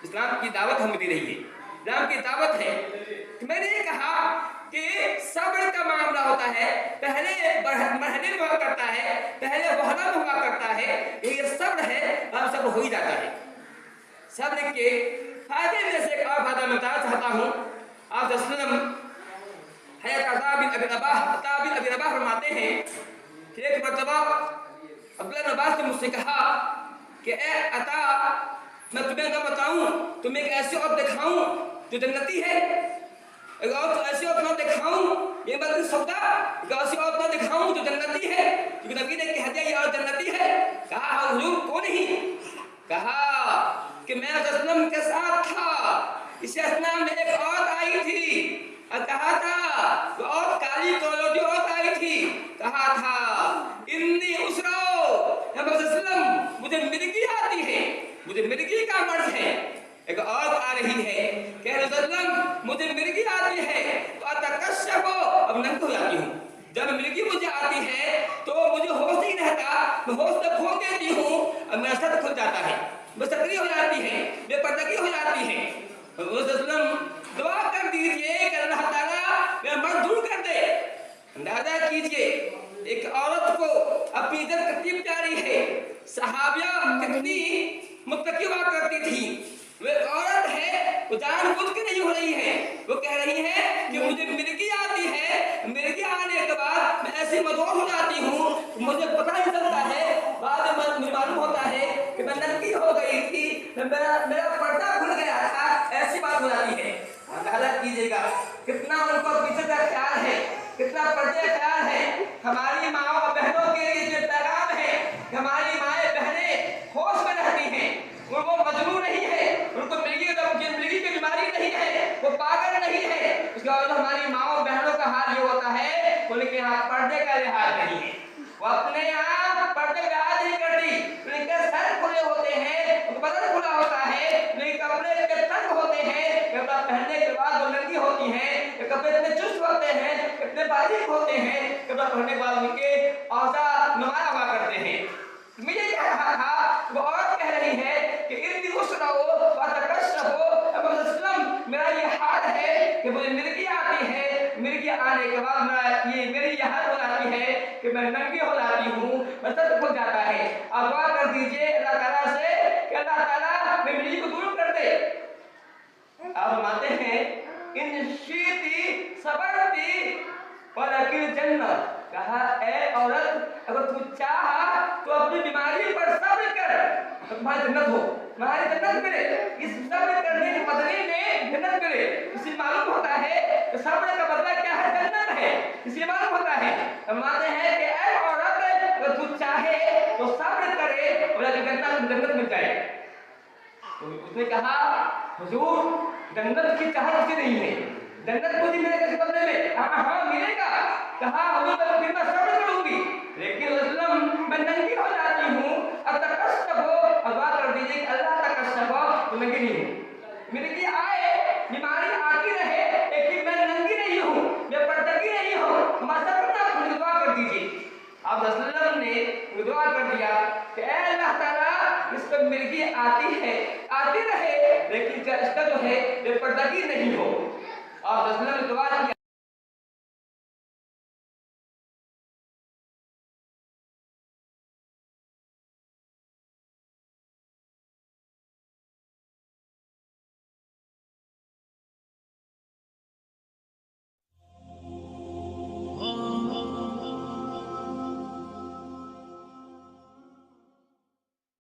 اسلام کی دعوت ہمیں دے رہی ہے، اسلام کی دعوت ہے کہ میں نے یہ کہا کہ صبر کا معاملہ ہوتا ہے، پہلے مرحلے میں ہوا کرتا ہے، پہلے وہلہ میں ہوا کرتا ہے، یہ صبر ہے اور صبر ہو ہی جاتا ہے۔ صبر کے فائدے میں سے ایک اور فائدہ میں بتانا چاہتا ہوں۔ آپ صلی اللہ علیہ وسلم حضرت عطا بن ابی رباح فرماتے ہیں کہ ایک مرتبہ عبداللہ بن عباس نے مجھ سے کہا کہ اے عطا، میں تمہیں نہ بتاؤں، تمہیں ایک ایسی عورت دکھاؤں جو جنتی ہے، ایک ایسی عورت نہ دکھاؤں، یہ مطلب سودا، ایک ایسی عورت نہ دکھاؤں جو جنتی ہے، کیونکہ نبی نے کہہ دیا یہ عورت جنتی ہے۔ کہا حضور کون نہیں؟ کہا کہ میں صلی اللہ علیہ وسلم کے ساتھ تھا، اس اسنا میں ایک عورت آئی تھی اور کہا تھا، وہ عورت کالی کالوٹی عورت آئی تھی، کہا تھا انی اسرو، نبی صلی اللہ علیہ وسلم مجھے مرگی آتی ہے، مجھے مرگی کا مرض ہے۔ ایک عورت آ رہی ہے کہ رسول اللہ علیہ وسلم مجھے مرگی آتی ہے تو اتکشف، اب ننگ ہو جاتی ہوں، جب مرگی مجھے آتی ہے تو مجھے ہوش نہیں رہتا، میں ہوش تو کھو دیتی ہوں اور میرا سر کھل جاتا ہے، میں ستری ہو جاتی ہے، میں پردگی ہو جاتی ہے۔ رسول اللہ علیہ وسلم دعا کر دیجئے کہ اللہ تعالیٰ میرا مرض دور کر دے۔ اندازہ کیجئے ایک عورت کو اپنی عزت کتنی پیاری ہے، صحابیہ کتنی متقی ہوا کرتی تھی، وہ ایک عورت ہے، وہ جان بوجھ کے نہیں ہو رہی ہے، وہ کہہ رہی ہے کہ مجھے مرگی آتی ہے، مرگی آنے کے بعد میں ایسی مدعو ہو جاتی ہوں، مجھے پتہ نہیں چلتا ہے، بعد میں مجھے معلوم ہوتا ہے کہ میں ننگی ہو گئی تھی، میرا پردہ کھل گیا تھا، ایسی بات ہو جاتی ہے۔ اندازہ کیجئے گا کتنا ان کو پیچھے کا خیال ہے، کتنا پردے کا خیال ہے۔ ہماری ماں اور بہنوں کے لیے جو پیغام ہے کہ ہماری مائیں بہنیں ہوش میں رہتی ہیں، وہ مجنون نہیں ہے، ان کو مرگی کی بیماری نہیں ہے، وہ پاگل نہیں ہے۔ اس کے بعد ہماری ماں اور بہنوں کا حال یہ ہوتا ہے ان کے یہاں پردے کا لحاظ نہیں ہے، وہ اپنے یہاں پردے کا لحاظ نہیں کرتی، ان کے سر کھلے ہوتے ہیں، ان کا بدن کھلا ہوتا ہے، لیکن کپڑے اتنے تنگ ہوتے ہیں، کپڑا پہننے کے بعد وہ ننگی ہوتی ہیں، کپڑے اتنے چست ہوتے ہیں، اتنے باریک ہوتے ہیں، کپڑا پہننے کے بعد ان کے اعضاء نمایاں ہوا کرتے ہیں۔ مجھے کہہ رہا تھا، وہ عورت کہہ رہی ہے کہ انی اسرو واتکشف، میرا یہ حال ہے کہ مجھے مرگی آتی ہے، مرگی آنے کے بعد میری یہ حال ہو جاتی ہے کہ میں ننگی ہو جاتی ہوں، میں سر کھل جاتا ہے۔ آپ دعا کر دیجئے اللہ تعالیٰ سے کہ اللہ تعالیٰ میری مرگی کو دور کر دے۔ آپ فرماتے ہیں ان شئتی صبرتی ولکن جنت، کہا اے عورت اگر تم چاہا تو اپنی بیماری پر صبر کر تو تمہاری جنت ہو، تمہاری جنت ملے، اس صبر کرنے کے بدلے میں جنت ملے۔ اسی معلوم ہوتا ہے کہ صبر کا بدلہ کیا ہے، جنت ہے، اسی معلوم ہوتا ہے۔ فرماتے ہیں کہ اے عورت اگر تم چاہے تو صبر کرے اور جنت مل جائے۔ تو اس نے کہا حضور جنت کی چاہت اسی نہیں ہے، جنت مجھے ملے گا بدلے میں؟ ہاں ملے گا۔ کہا حضور میں صبر کروں گی، لیکن میں ننگی ہو جاتی ہوں، اتکشف، دعا کر دیجیے کہ اللہ تکشف، تو ننگی نہیں ہوں، مرگی آئے بیماری آتی رہے لیکن میں ننگی نہیں ہوں، میں پردگی نہیں ہوں، ہمارا سب نہ دعا کر دیجیے۔ آپ صلی اللہ علیہ وسلم نے دعا کر دیا کہ اے اللہ تعالیٰ اس پر مرگی آتی ہے، آتی رہے لیکن اس کا جو ہے بے پردگی نہیں ہو۔ آپ صلی اللہ علیہ وسلم نے دعا کیا۔